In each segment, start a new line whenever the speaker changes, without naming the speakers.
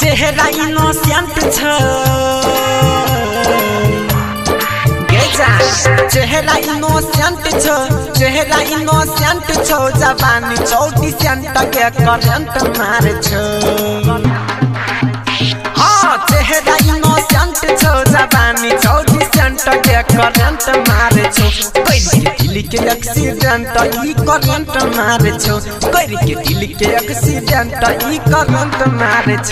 चेहरा इनोसेंट छ गेजा चेहरा इनोसेंट छ जवानी 34 सेंट के करंट मारे छ हां चेहरा इनोसेंट छ जवानी 34 सेंट के करंट मारे छ कोई के दिल के एक्सीडेंट ई करंट मारे छ कोई के दिल के एक्सीडेंट ई करंट मारे छ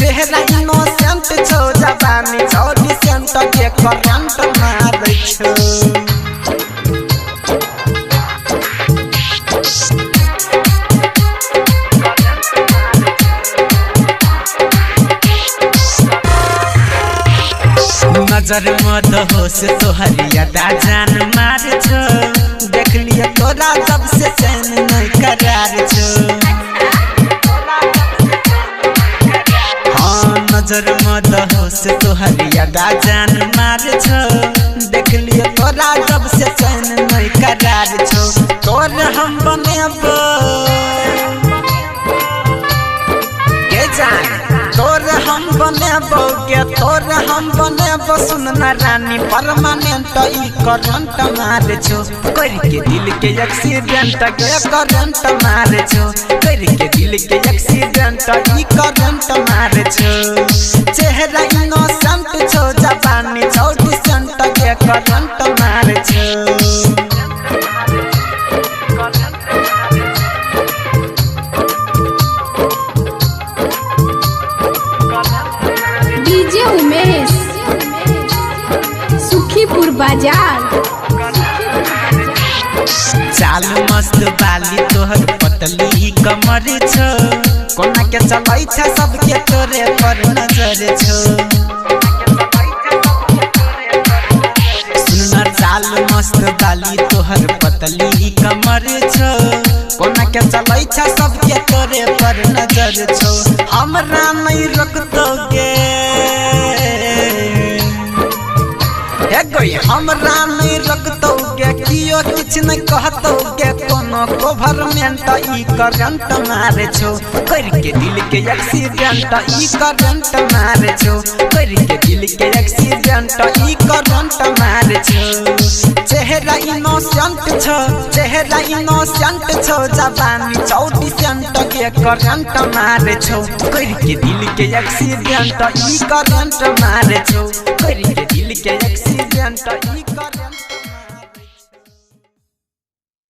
चेहरा इनोसेंट छ जवानी 34 सेंट के करंट मारे छ नजर मत होश तोहरिया जान मार छ देख लिया तोरा जब से चैन नहीं करार छ हाँ नजर मत होश तोहरिया जान मार छ देख लिया तोरा जब से चैन नहीं करार छ तोर हम बनेबो के जान तोर हम बनेबो के तोर हम बनेबो सुन ना रानी परमानेंट ई करंट मारे छो कर के दिल के एक्सीडेंट के करंट मारे छो कर के दिल के एक्सीडेंट ई करंट मारे छो चेहरा इनोसेंट छो जवानी 34 सेंट के करंट मारे छो
डीजे उमेश सुखीपुर बाजार
चाल मस्त बाली तोहर पतली कमर छ कोना के चलै छ सबके तोरे पर नजर छ सुनना चाल मस्त बाली तोहर पतली कमर छ कोना के चलै छ सबके तोरे पर नजर छ हमरा नहीं रोकतोगे हमरा नहीं रखतोगे कियो कुछ नहीं कहतोगे कोनो गवर्नमेंट ई करंट मारे छो कर के दिल के एक्सीडेंट ई करंट मारे छो कर के दिल के एक्सीडेंट ई करंट मारे छो चेहरा इनोसेंट छो जवानी 34 सेंट के करंट मारे छो कर के दिल के एक्सीडेंट ई करंट मारे छो कर के दिल के एक्सीडेंट ई करंट